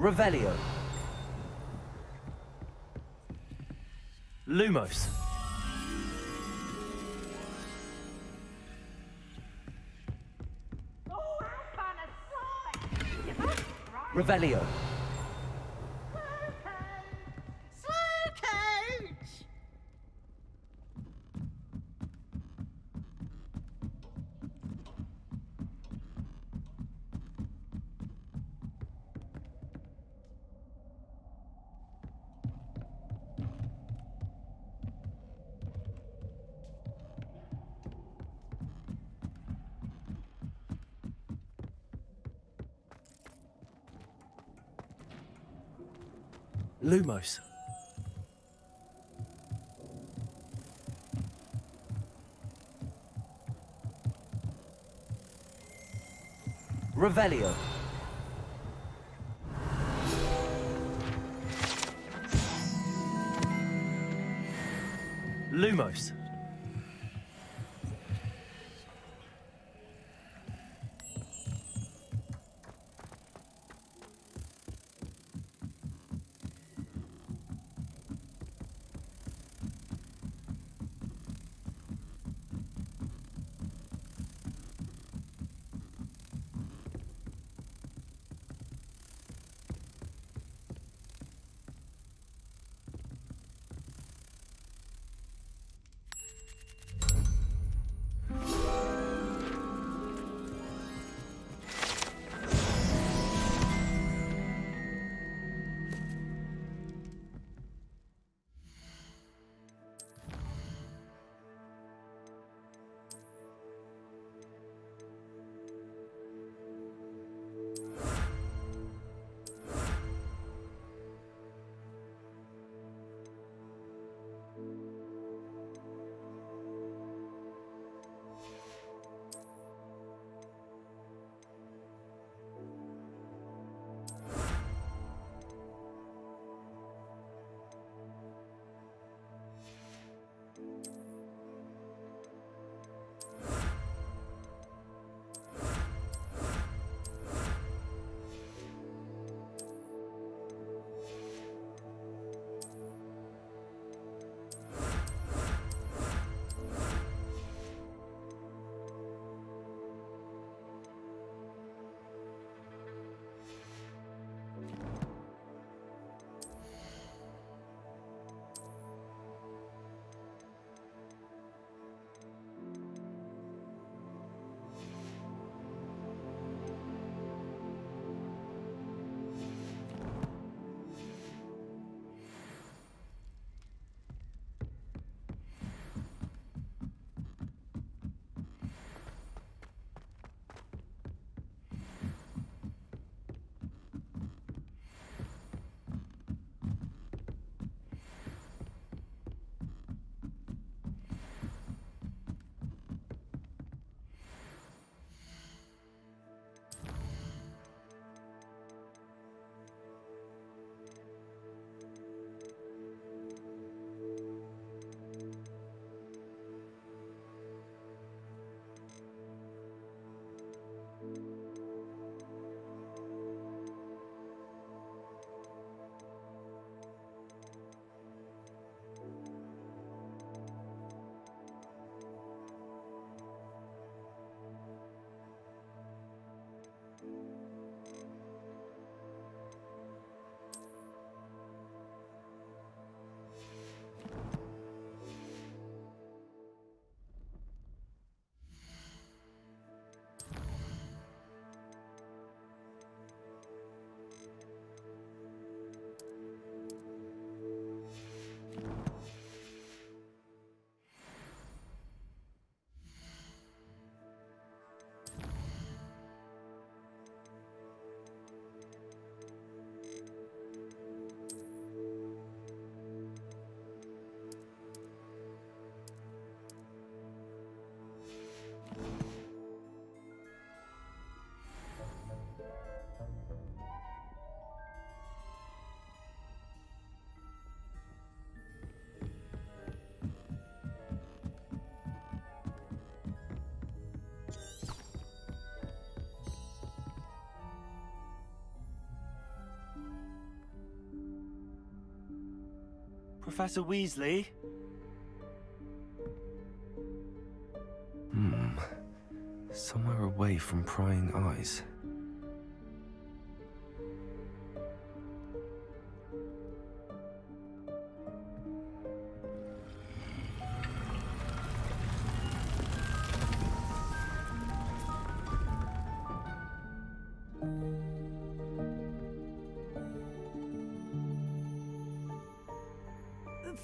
Revelio. Lumos. Revelio. Slow coach! Lumos. Revelio. Lumos. Professor Weasley? Somewhere away from prying eyes.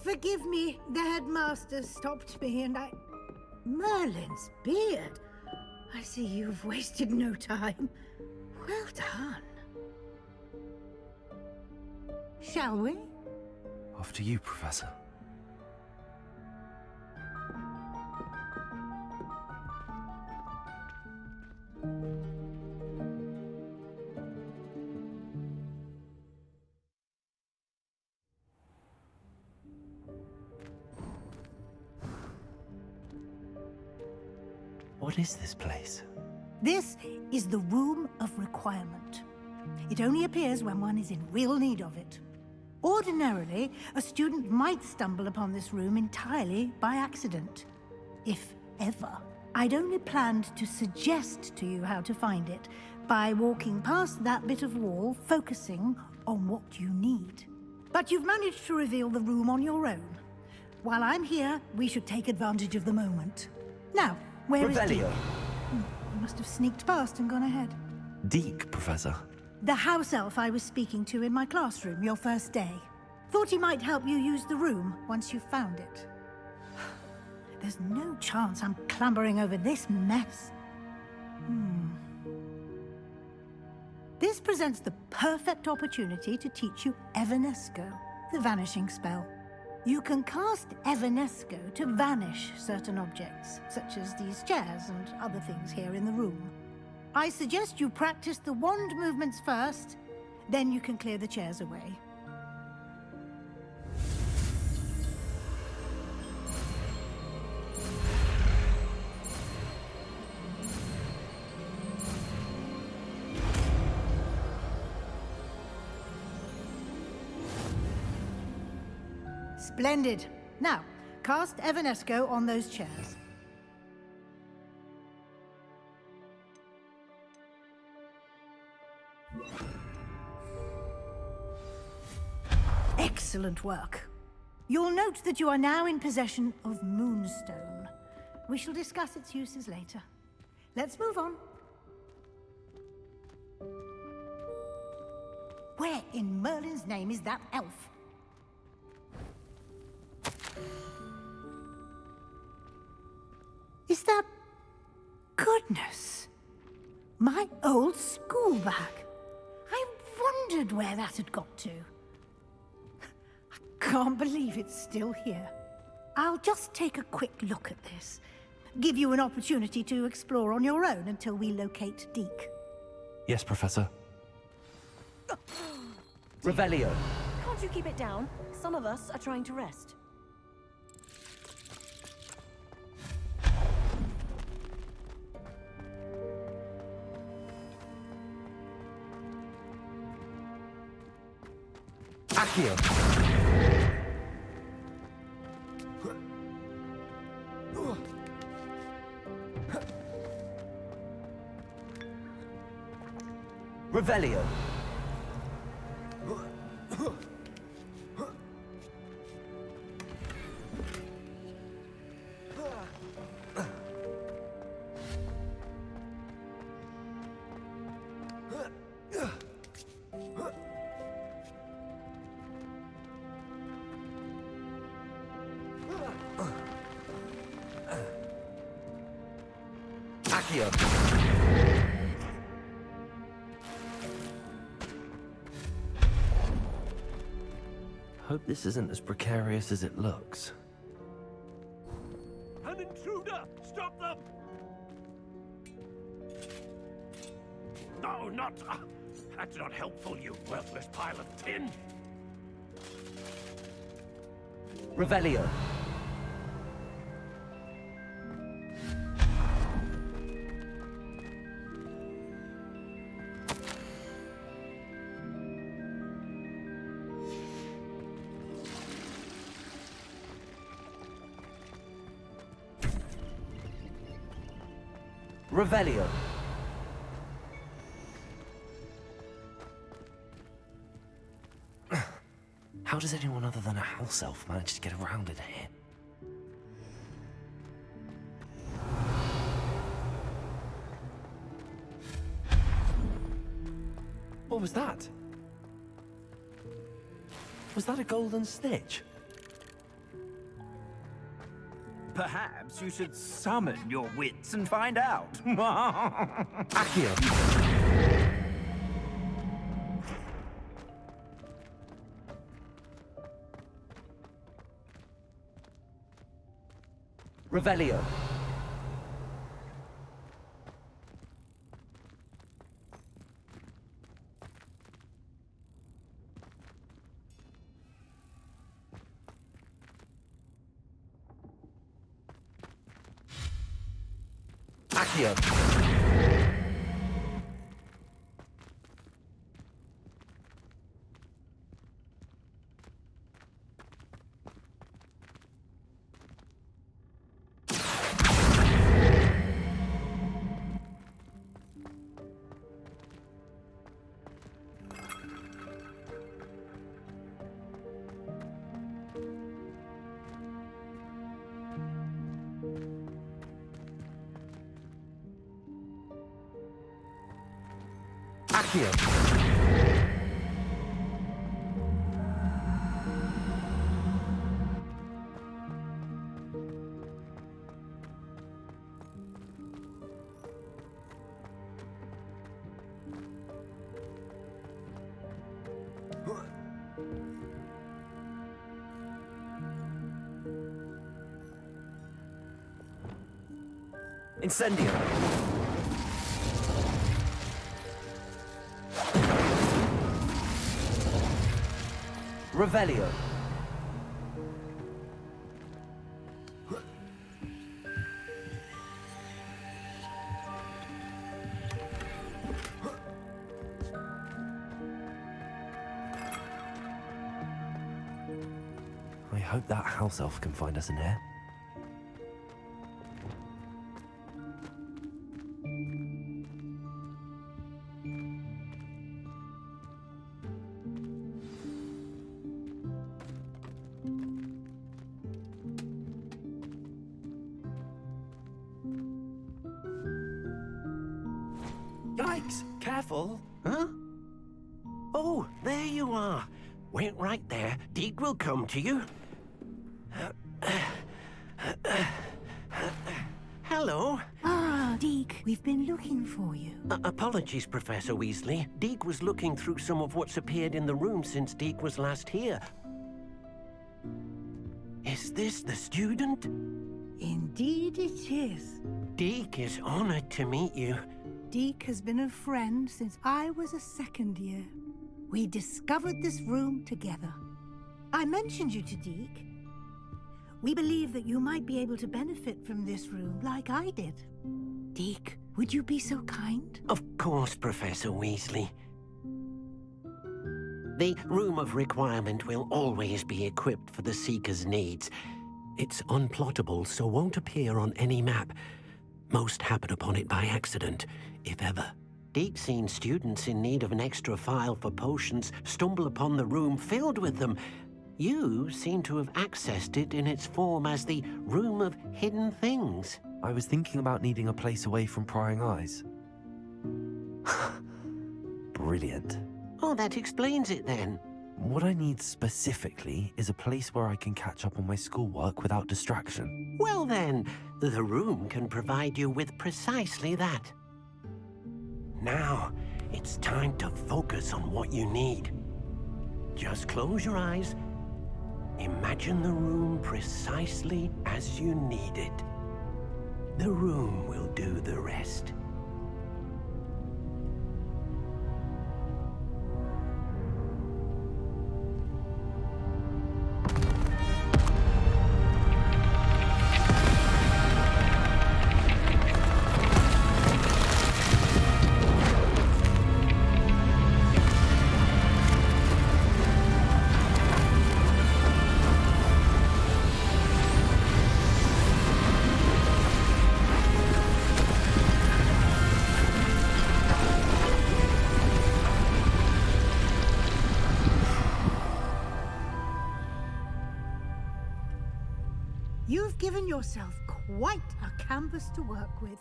Forgive me, the headmaster stopped me and I... Merlin's beard! I see you've wasted no time. Well done. Shall we? After you, Professor. What is this place? This is the Room of Requirement. It only appears when one is in real need of it. Ordinarily, a student might stumble upon this room entirely by accident. If ever. I'd only planned to suggest to you how to find it by walking past that bit of wall, focusing on what you need. But you've managed to reveal the room on your own. While I'm here, we should take advantage of the moment. Now, where is Revelio. Deek? You must have sneaked past and gone ahead. Deke, Professor. The house elf I was speaking to in my classroom your first day. Thought he might help you use the room once you found it. There's no chance I'm clambering over this mess. This presents the perfect opportunity to teach you Evanesco, the vanishing spell. You can cast Evanesco to vanish certain objects, such as these chairs and other things here in the room. I suggest you practice the wand movements first, then you can clear the chairs away. Splendid. Now, cast Evanesco on those chairs. Excellent work. You'll note that you are now in possession of Moonstone. We shall discuss its uses later. Let's move on. Where in Merlin's name is that elf? Is that... Goodness! My old school bag. I wondered where that had got to. I can't believe it's still here. I'll just take a quick look at this. Give you an opportunity to explore on your own until we locate Deke. Yes, Professor. Revelio. Can't you keep it down? Some of us are trying to rest. Accio. Revelio. Accio. Hope this isn't as precarious as it looks. An intruder! Stop them! No, not... that's not helpful, you worthless pile of tin! Revelio. Revelio. How does anyone other than a house elf manage to get around in here? What was that? Was that a golden snitch? Perhaps you should summon your wits and find out. Accio. Revelio. Accio. Accio. Incendio. Revelio. I hope that house elf can find us in here. Yikes! Careful! Huh? Oh, there you are. Wait right there. Deke will come to you. Hello. Ah, Deke, we've been looking for you. Apologies, Professor Weasley. Deke was looking through some of what's appeared in the room since Deke was last here. Is this the student? Indeed it is. Deke is honored to meet you. Deke has been a friend since I was a second year. We discovered this room together. I mentioned you to Deke. We believe that you might be able to benefit from this room like I did. Deke, would you be so kind? Of course, Professor Weasley. The Room of Requirement will always be equipped for the Seeker's needs. It's unplottable, so won't appear on any map. Most happen upon it by accident, if ever. Deke's seen students in need of an extra file for potions stumble upon the room filled with them. You seem to have accessed it in its form as the Room of Hidden Things. I was thinking about needing a place away from prying eyes. Brilliant. Oh, that explains it then. What I need specifically is a place where I can catch up on my schoolwork without distraction. Well then, the room can provide you with precisely that. Now, it's time to focus on what you need. Just close your eyes. Imagine the room precisely as you need it. The room will do the rest. have given yourself quite a canvas to work with.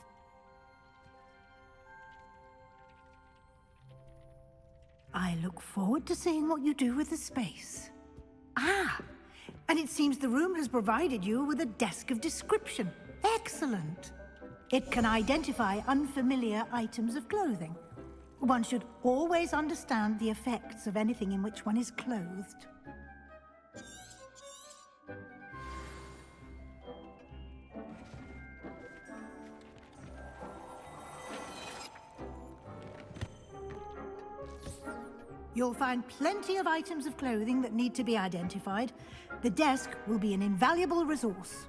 I look forward to seeing what you do with the space. Ah, and it seems the room has provided you with a desk of description. Excellent. It can identify unfamiliar items of clothing. One should always understand the effects of anything in which one is clothed. You'll find plenty of items of clothing that need to be identified. The desk will be an invaluable resource.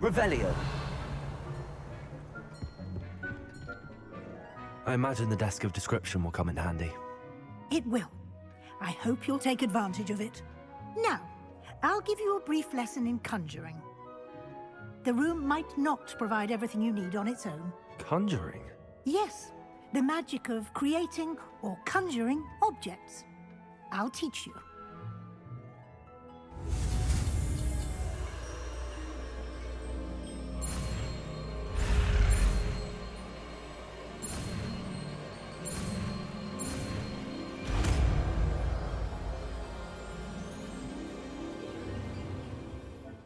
Revelio. I imagine the desk of description will come in handy. It will. I hope you'll take advantage of it. Now, I'll give you a brief lesson in conjuring. The room might not provide everything you need on its own. Conjuring? Yes, the magic of creating or conjuring objects. I'll teach you.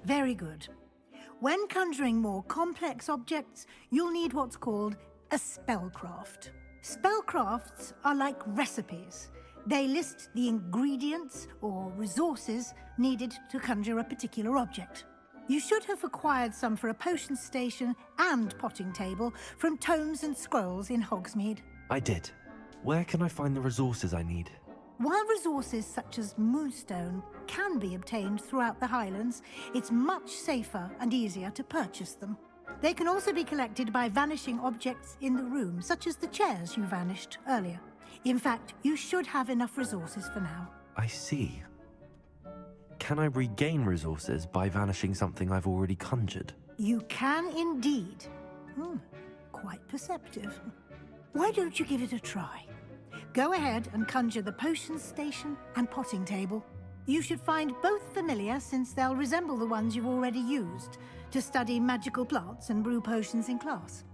Very good. When conjuring more complex objects, you'll need what's called a spellcraft. Spellcrafts are like recipes. They list the ingredients or resources needed to conjure a particular object. You should have acquired some for a potion station and potting table from tomes and scrolls in Hogsmeade. I did. Where can I find the resources I need? While resources such as moonstone can be obtained throughout the Highlands, it's much safer and easier to purchase them. They can also be collected by vanishing objects in the room, such as the chairs you vanished earlier. In fact, you should have enough resources for now. I see. Can I regain resources by vanishing something I've already conjured? You can indeed. Quite perceptive. Why don't you give it a try? Go ahead and conjure the potion station and potting table. You should find both familiar, since they'll resemble the ones you've already used to study magical plants and brew potions in class.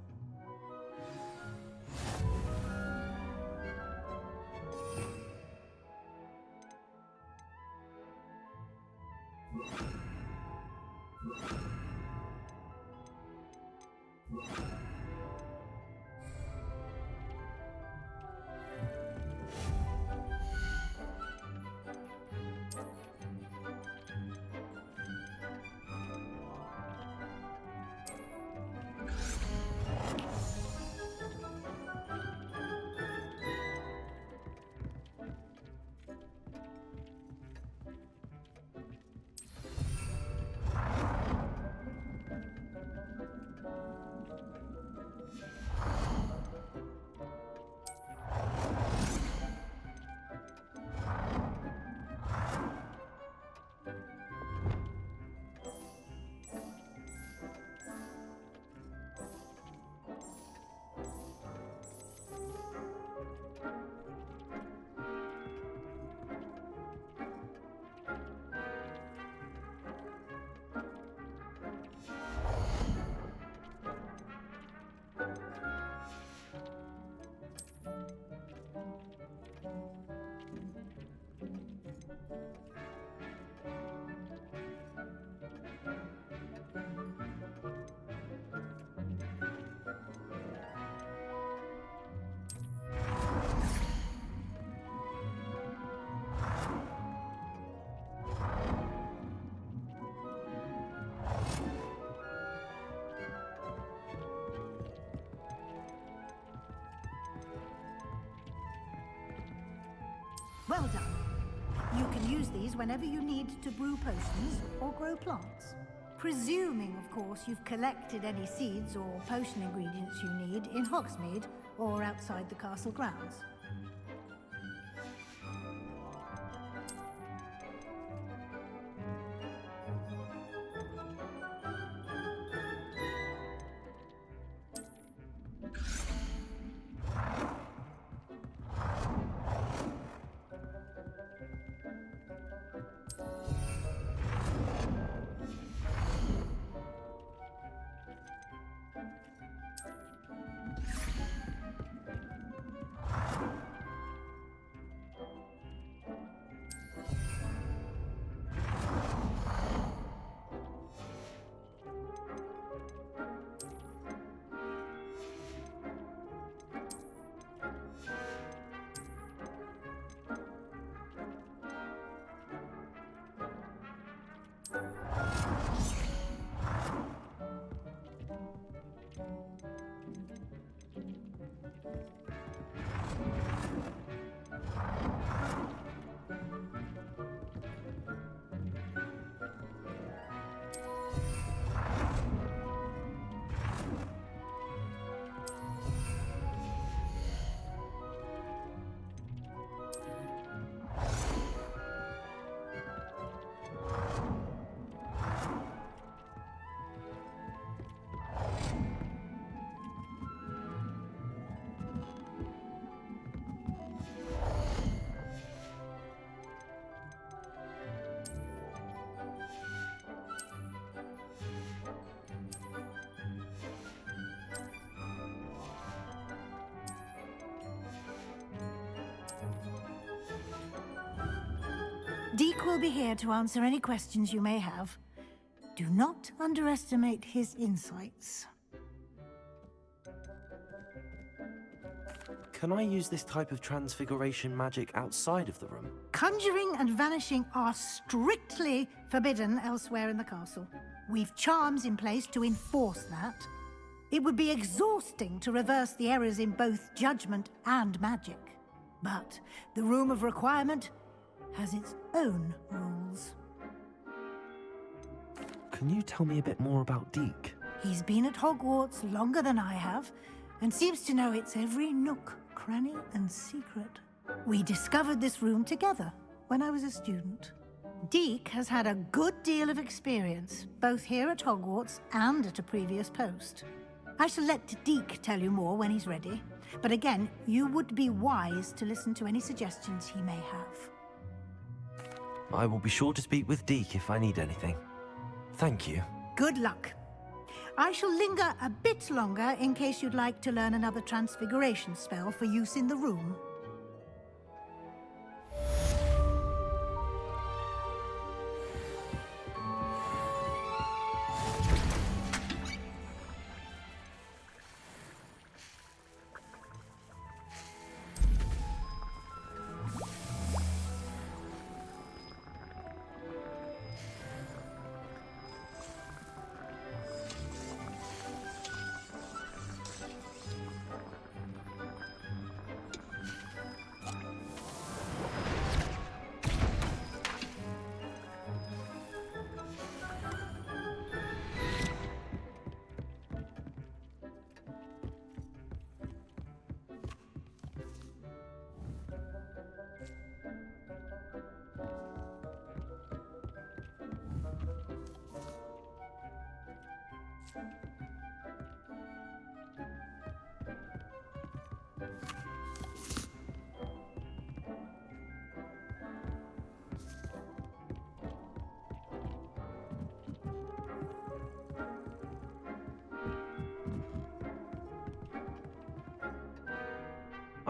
Well done. You can use these whenever you need to brew potions or grow plants. Presuming, of course, you've collected any seeds or potion ingredients you need in Hogsmeade or outside the castle grounds. Deke will be here to answer any questions you may have. Do not underestimate his insights. Can I use this type of transfiguration magic outside of the room? Conjuring and vanishing are strictly forbidden elsewhere in the castle. We've charms in place to enforce that. It would be exhausting to reverse the errors in both judgment and magic. But the Room of Requirement has its own rules. Can you tell me a bit more about Deke? He's been at Hogwarts longer than I have, and seems to know its every nook, cranny, and secret. We discovered this room together when I was a student. Deke has had a good deal of experience, both here at Hogwarts and at a previous post. I shall let Deke tell you more when he's ready, but again, you would be wise to listen to any suggestions he may have. I will be sure to speak with Deke if I need anything. Thank you. Good luck. I shall linger a bit longer in case you'd like to learn another transfiguration spell for use in the room.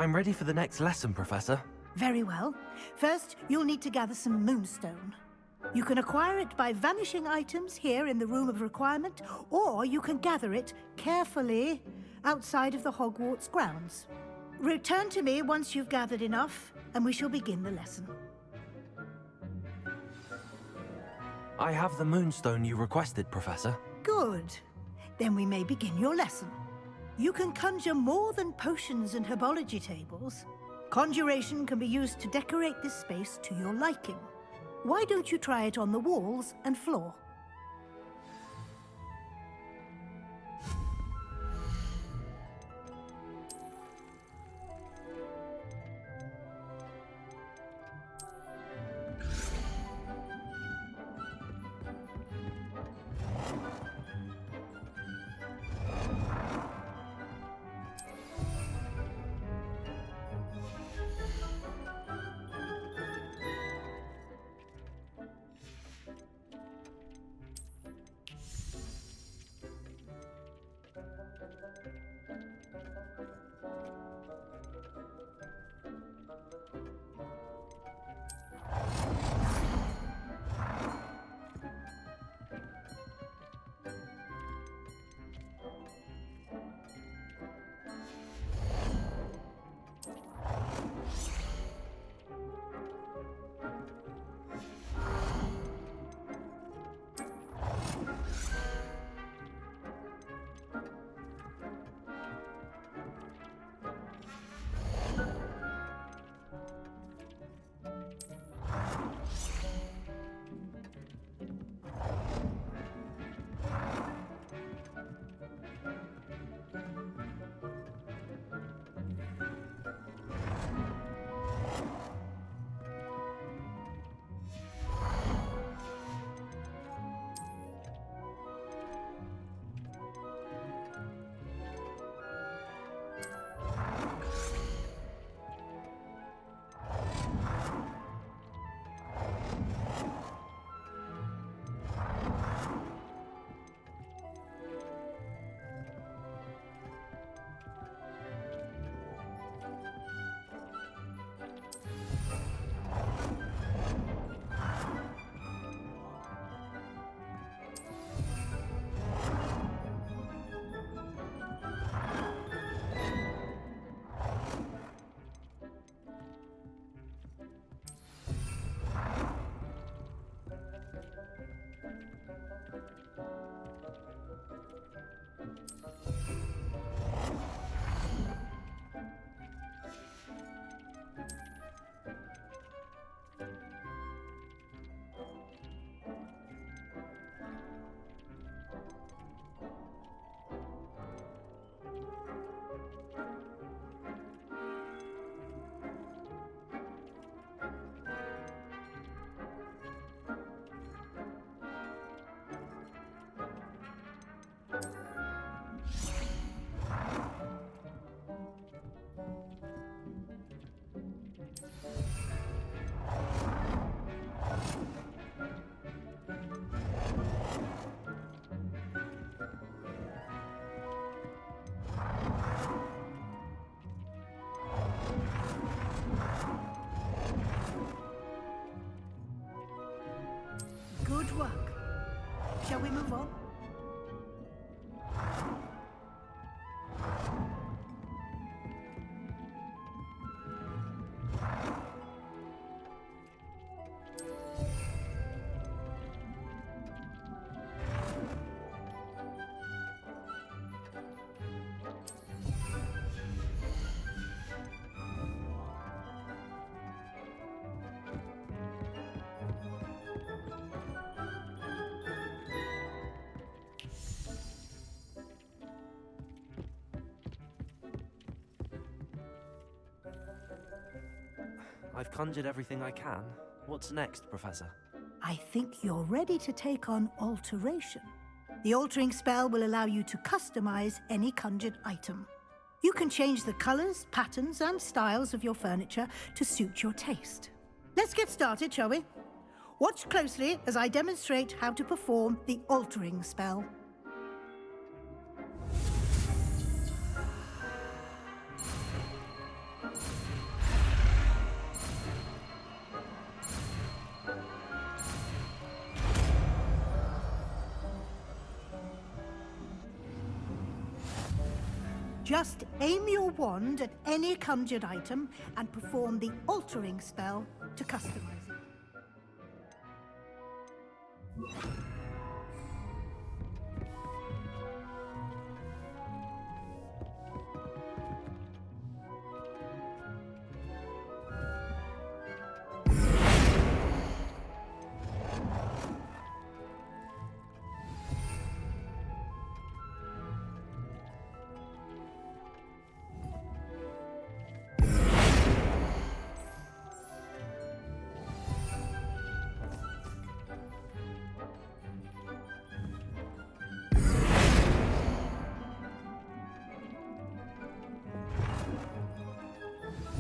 I'm ready for the next lesson, Professor. Very well. First, you'll need to gather some moonstone. You can acquire it by vanishing items here in the Room of Requirement, or you can gather it carefully outside of the Hogwarts grounds. Return to me once you've gathered enough, and we shall begin the lesson. I have the moonstone you requested, Professor. Good. Then we may begin your lesson. You can conjure more than potions and herbology tables. Conjuration can be used to decorate this space to your liking. Why don't you try it on the walls and floor? Good work. Shall we move on? I've conjured everything I can. What's next, Professor? I think you're ready to take on alteration. The altering spell will allow you to customize any conjured item. You can change the colors, patterns, and styles of your furniture to suit your taste. Let's get started, shall we? Watch closely as I demonstrate how to perform the altering spell. Just aim your wand at any conjured item and perform the altering spell to customize it.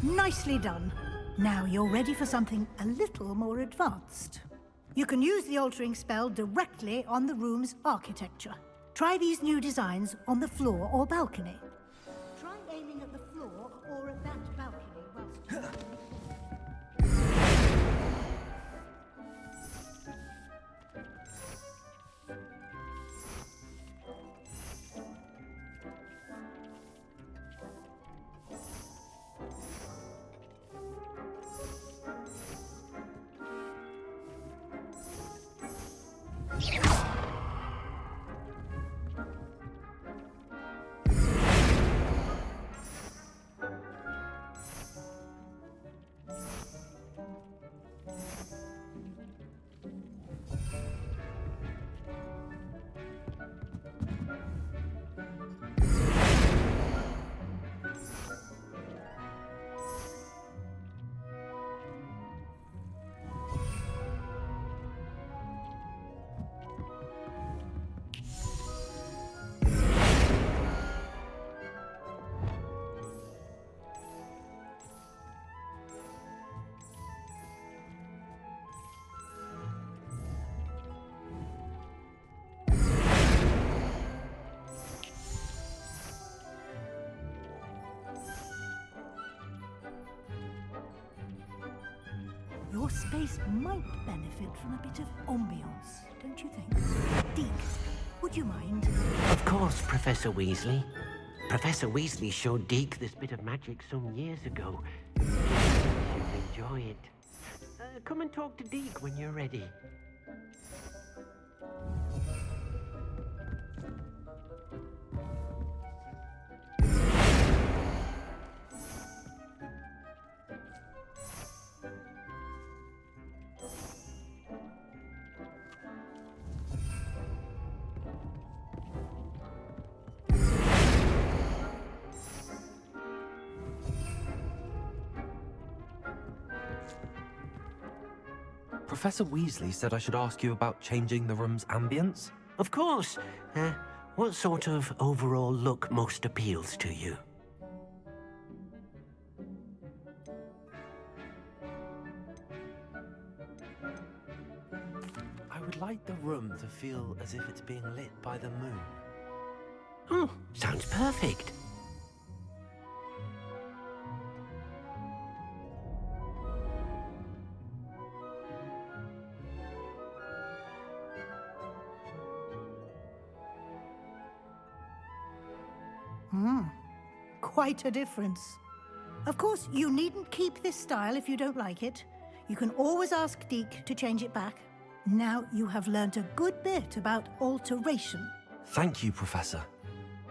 Nicely done. Now you're ready for something a little more advanced. You can use the altering spell directly on the room's architecture. Try these new designs on the floor or balcony. Try aiming at the floor or at that balcony whilst you... Your space might benefit from a bit of ambiance, don't you think? Deke, would you mind? Of course, Professor Weasley. Professor Weasley showed Deke this bit of magic some years ago. You'll enjoy it. Come and talk to Deke when you're ready. Professor Weasley said I should ask you about changing the room's ambience. Of course. What sort of overall look most appeals to you? I would like the room to feel as if it's being lit by the moon. Oh, sounds perfect. Quite a difference. Of course, you needn't keep this style if you don't like it. You can always ask Deke to change it back. Now you have learnt a good bit about alteration. Thank you, Professor.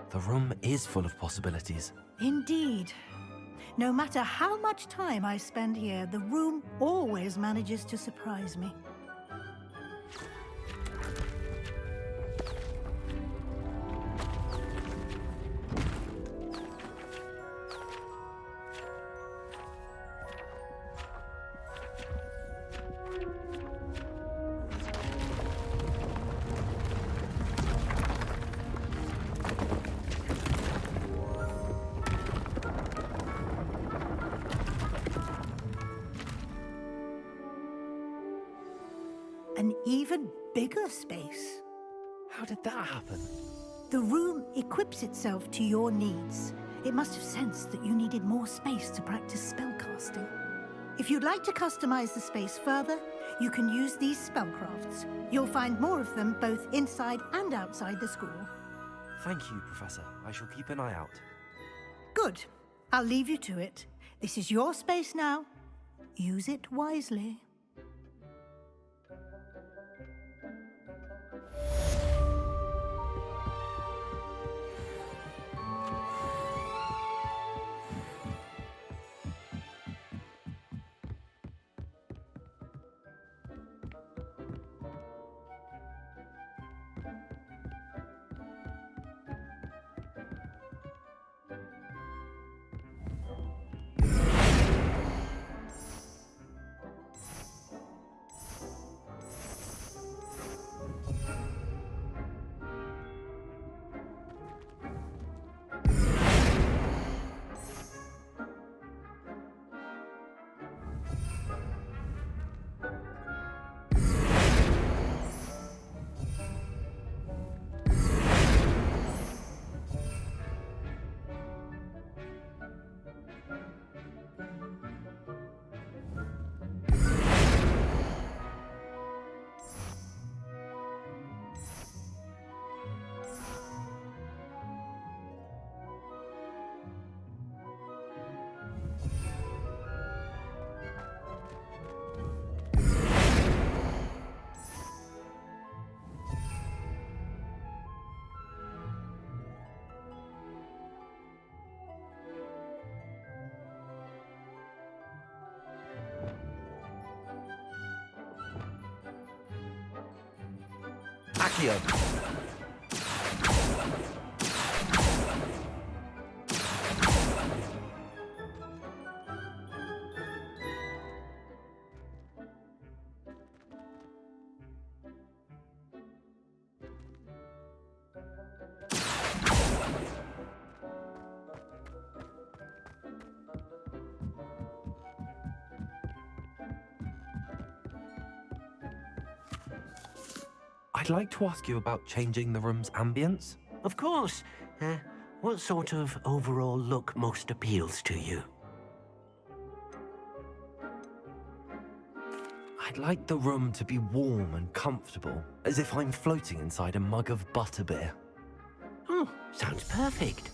The room is full of possibilities. Indeed. No matter how much time I spend here, the room always manages to surprise me. An even bigger space. How did that happen? The room equips itself to your needs. It must have sensed that you needed more space to practice spellcasting. If you'd like to customize the space further, you can use these spellcrafts. You'll find more of them both inside and outside the school. Thank you, Professor. I shall keep an eye out. Good. I'll leave you to it. This is your space now. Use it wisely. Accio. I'd like to ask you about changing the room's ambience. Of course. What sort of overall look most appeals to you? I'd like the room to be warm and comfortable, as if I'm floating inside a mug of butterbeer. Oh, sounds perfect.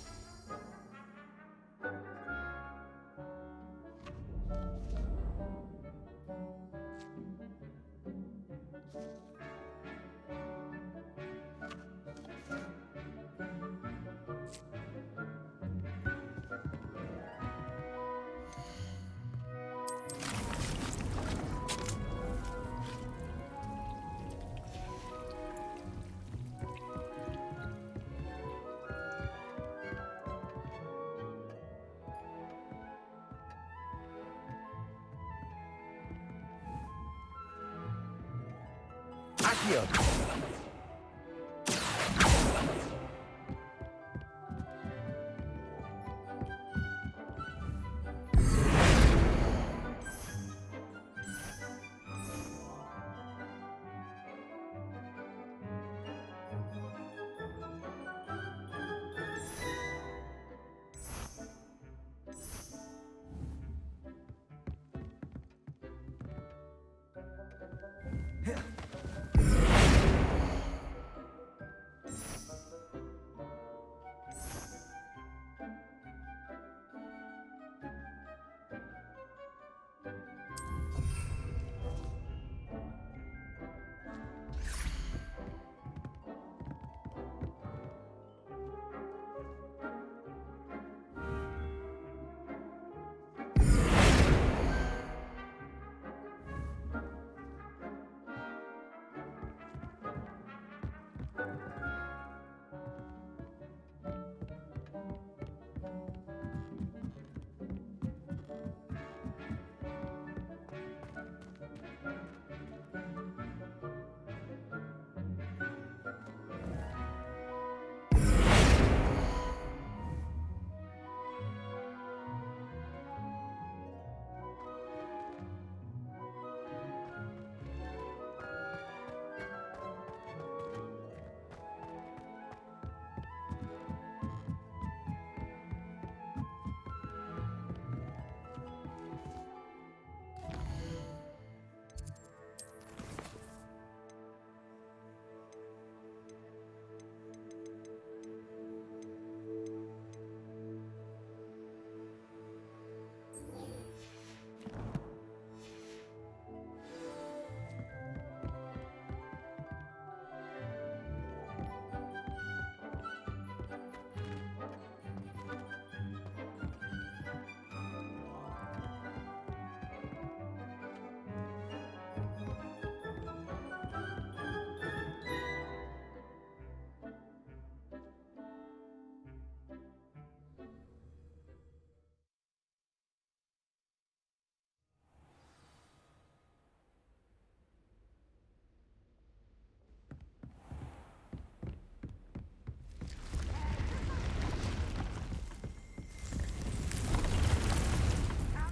Accio.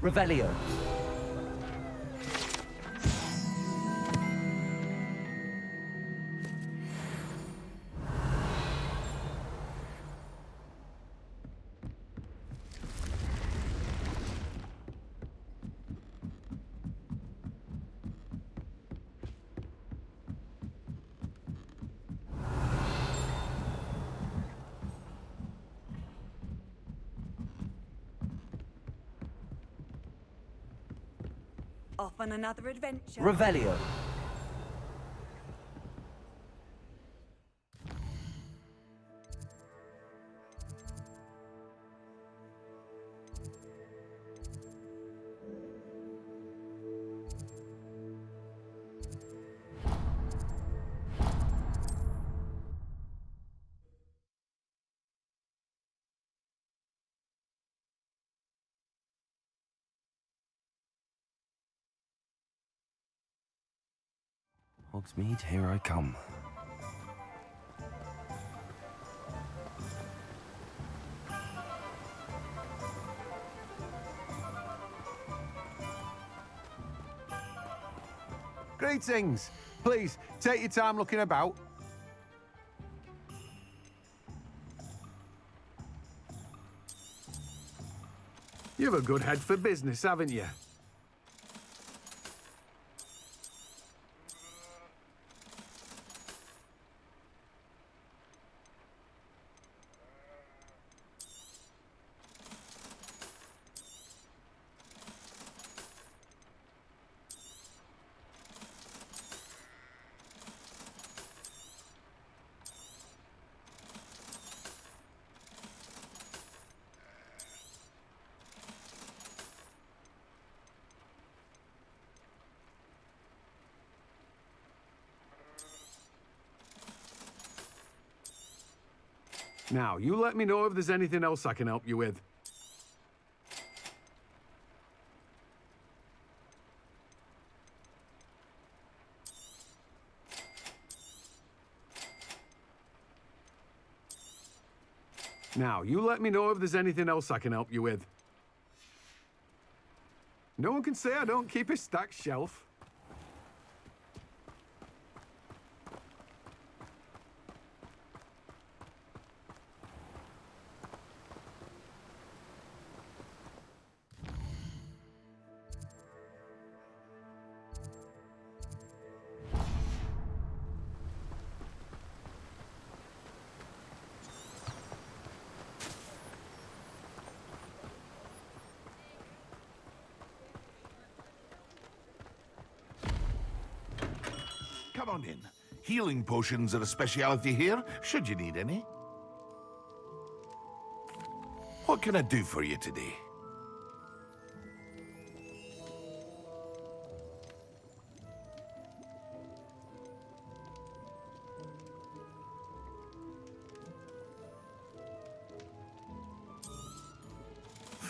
Revelio. Off on another adventure. Revelio. Hogsmeade, here I come. Greetings. Please, take your time looking about. You've a good head for business, haven't you? Now, you let me know if there's anything else I can help you with. Now, you let me know if there's anything else I can help you with. No one can say I don't keep a stacked shelf. Come on in. Healing potions are a speciality here, should you need any. What can I do for you today?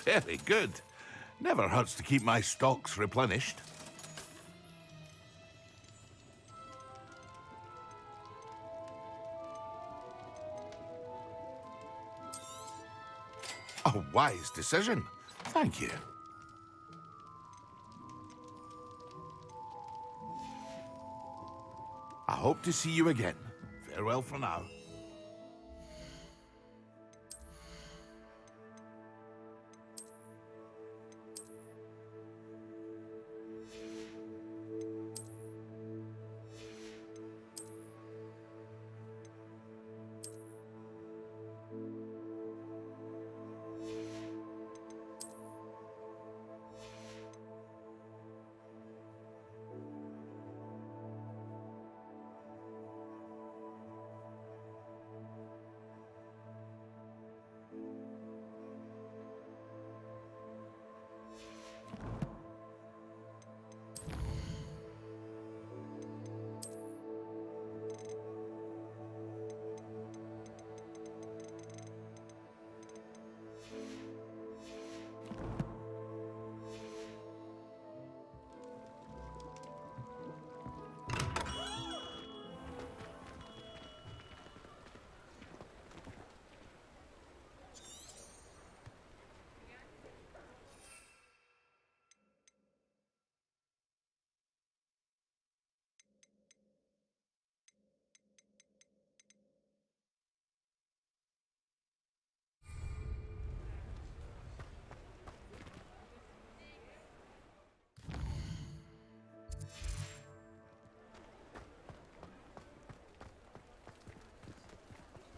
Very good. Never hurts to keep my stocks replenished. A wise decision. Thank you. I hope to see you again. Farewell for now.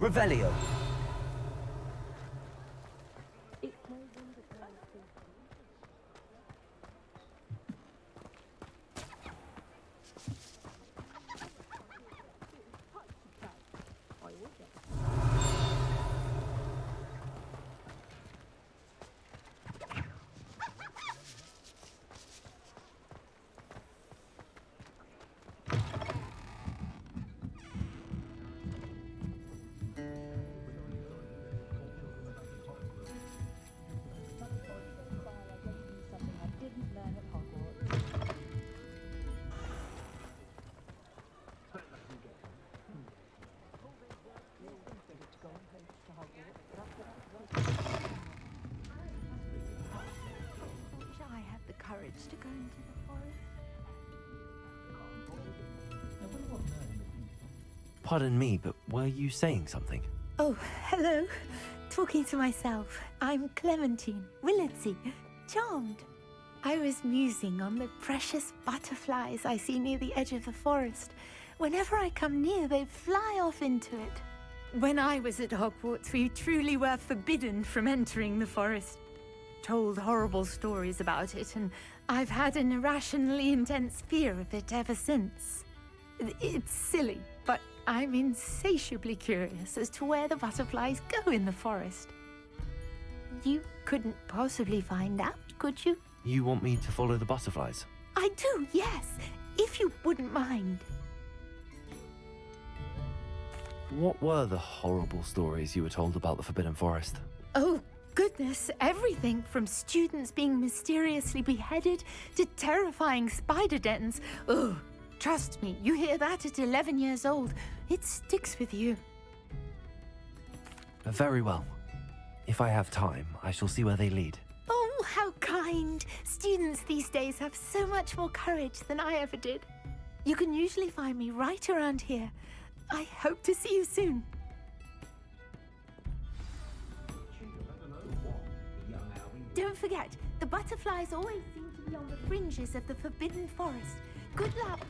Revelio. courage to go into the forest. Pardon me, but were you saying something? Oh, hello. Talking to myself. I'm Clementine, Willardsey, charmed. I was musing on the precious butterflies I see near the edge of the forest. Whenever I come near, they fly off into it. When I was at Hogwarts, we truly were forbidden from entering the forest. Told horrible stories about it, and I've had an irrationally intense fear of it ever since. It's silly, but I'm insatiably curious as to where the butterflies go in the forest. You couldn't possibly find out, could you? You want me to follow the butterflies? I do, yes, if you wouldn't mind. What were the horrible stories you were told about the Forbidden Forest? Oh, goodness, everything from students being mysteriously beheaded to terrifying spider dens. Ugh, trust me, you hear that at 11 years old, it sticks with you. Very well. If I have time, I shall see where they lead. Oh, how kind. Students these days have so much more courage than I ever did. You can usually find me right around here. I hope to see you soon. Don't forget, the butterflies always seem to be on the fringes of the Forbidden Forest. Good luck.